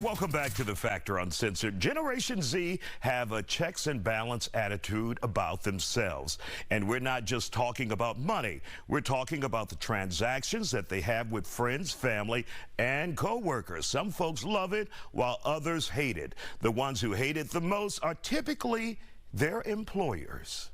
Welcome back to The Factor Uncensored. Generation Z have a checks and balance attitude about themselves. And we're not just talking about money. We're talking about the transactions that they have with friends, family, and coworkers. Some folks love it while others hate it. The ones who hate it the most are typically their employers.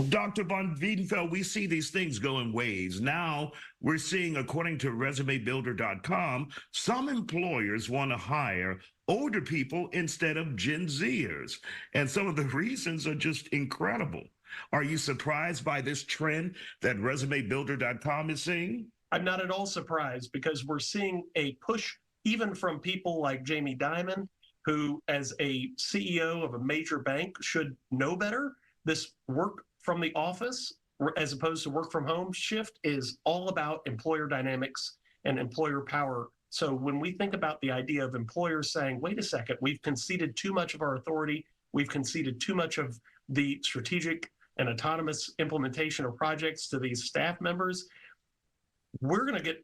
Dr. Von Biedenfeld, we see these things go in waves. Now we're seeing, according to resumebuilder.com, some employers want to hire older people instead of Gen Zers. And some of the reasons are just incredible. Are you surprised by this trend that resumebuilder.com is seeing? I'm not at all surprised because we're seeing a push even from people like Jamie Dimon, who as a CEO of a major bank should know better. This work from the office as opposed to work from home shift is all about employer dynamics and employer power. So when we think about the idea of employers saying, wait a second, we've conceded too much of our authority, we've conceded too much of the strategic and autonomous implementation of projects to these staff members, we're going to get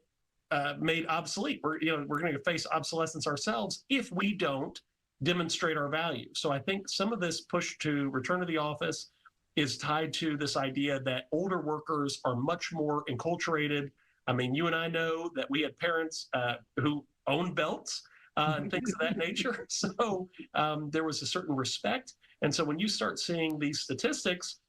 made obsolete. We're going to face obsolescence ourselves if we don't demonstrate our value. So I think some of this push to return to the office is tied to this idea that older workers are much more enculturated. I mean, you and I know that we had parents who owned belts and things of that nature. So there was a certain respect. And so when you start seeing these statistics,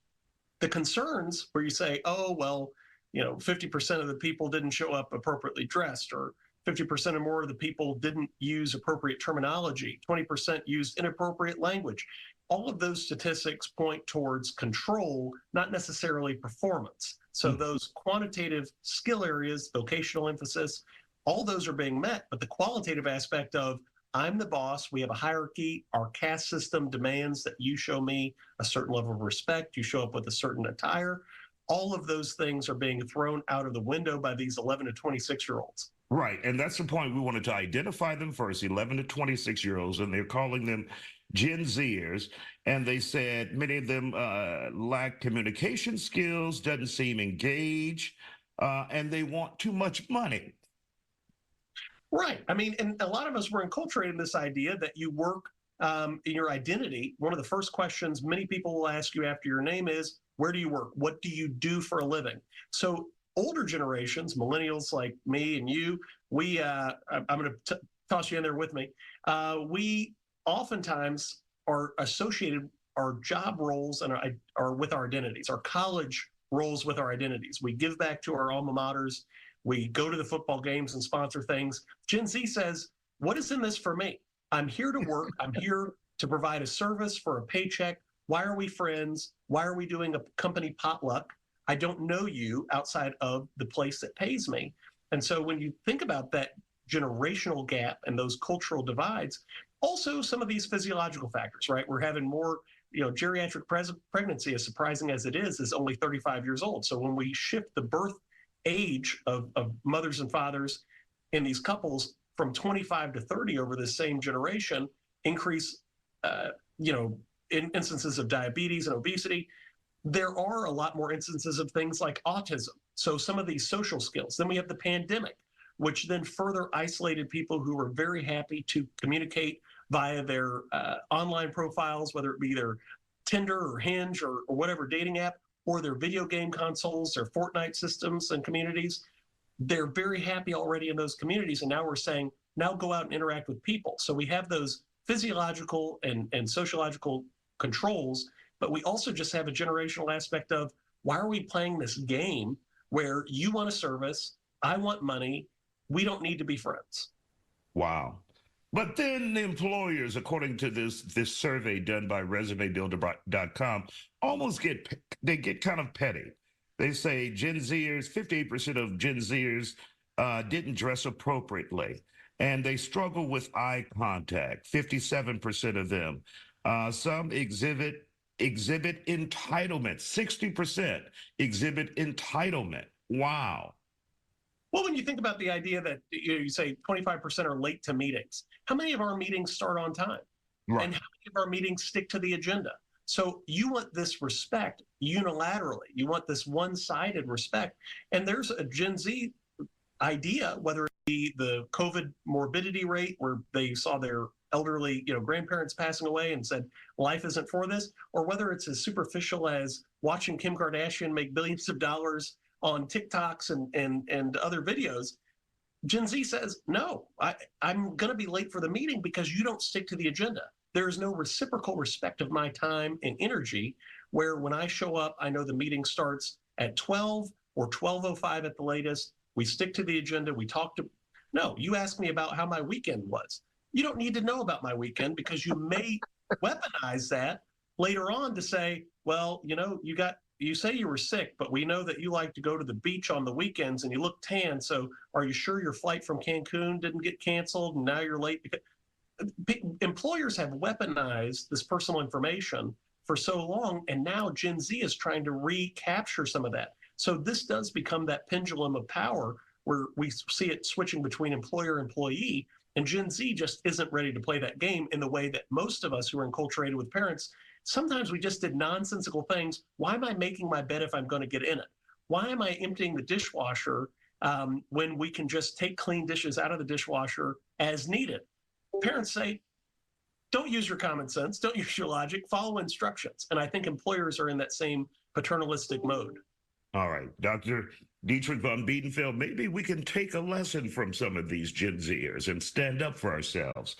the concerns where you say, oh, well, 50% of the people didn't show up appropriately dressed, or 50% or more of the people didn't use appropriate terminology, 20% used inappropriate language. All of those statistics point towards control, not necessarily performance. So those quantitative skill areas, vocational emphasis, all those are being met, but the qualitative aspect of I'm the boss, we have a hierarchy, our caste system demands that you show me a certain level of respect, you show up with a certain attire. All of those things are being thrown out of the window by these 11 to 26-year-olds. Right, and that's the point. We wanted to identify them first, 11 to 26-year-olds, and they're calling them Gen Zers, and they said many of them lack communication skills, doesn't seem engaged, and they want too much money. Right. I mean, and a lot of us were enculturated in this idea that you work in your identity. One of the first questions many people will ask you after your name is, where do you work? What do you do for a living? So older generations, millennials like me and you, I'm going to toss you in there with me. We oftentimes are associated our job roles and are with our identities, our college roles with our identities. We give back to our alma maters. We go to the football games and sponsor things. Gen Z says, what is in this for me? I'm here to work. I'm here to provide a service for a paycheck. Why are we friends? Why are we doing a company potluck? I don't know you outside of the place that pays me. And so when you think about that generational gap and those cultural divides, also some of these physiological factors, right? We're having more, geriatric pregnancy, as surprising as it is only 35 years old. So when we shift the birth age of mothers and fathers in these couples from 25 to 30 over this same generation, increase, in instances of diabetes and obesity, there are a lot more instances of things like autism. So some of these social skills. Then we have the pandemic, which then further isolated people who were very happy to communicate via their online profiles, whether it be their Tinder or Hinge or whatever dating app, or their video game consoles, their Fortnite systems and communities. They're very happy already in those communities. And now we're saying, now go out and interact with people. So we have those physiological and sociological controls, but we also just have a generational aspect of, why are we playing this game where you want a service, I want money, we don't need to be friends? Wow. But then the employers, according to this survey done by resumebuilder.com, almost get kind of petty. They say Gen Zers, 58% of Gen Zers didn't dress appropriately, and they struggle with eye contact, 57% of them. Some exhibit entitlement, 60% exhibit entitlement. Wow. Well, when you think about the idea that you say 25% are late to meetings, how many of our meetings start on time? Right. And how many of our meetings stick to the agenda? So you want this respect unilaterally. You want this one-sided respect. And there's a Gen Z idea, whether it be the COVID morbidity rate, where they saw their elderly, grandparents passing away and said life isn't for this, or whether it's as superficial as watching Kim Kardashian make billions of dollars on TikToks and other videos. Gen Z says, no, I'm going to be late for the meeting because you don't stick to the agenda. There is no reciprocal respect of my time and energy, where when I show up, I know the meeting starts at 12 or 12:05 at the latest. We stick to the agenda. We talk to, no, you ask me about how my weekend was. You don't need to know about my weekend, because you may weaponize that later on to say, well, you say you were sick, but we know that you like to go to the beach on the weekends and you look tan. So are you sure your flight from Cancun didn't get canceled and now you're late? Because employers have weaponized this personal information for so long, and now Gen Z is trying to recapture some of that. So this does become that pendulum of power where we see it switching between employer and employee, and Gen Z just isn't ready to play that game in the way that most of us who are enculturated with parents, sometimes we just did nonsensical things. Why am I making my bed if I'm going to get in it? Why am I emptying the dishwasher when we can just take clean dishes out of the dishwasher as needed? Parents say, don't use your common sense, don't use your logic, follow instructions. And I think employers are in that same paternalistic mode. All right, Dr. Dietrich Von Biedenfeld, maybe we can take a lesson from some of these Gen Zers and stand up for ourselves.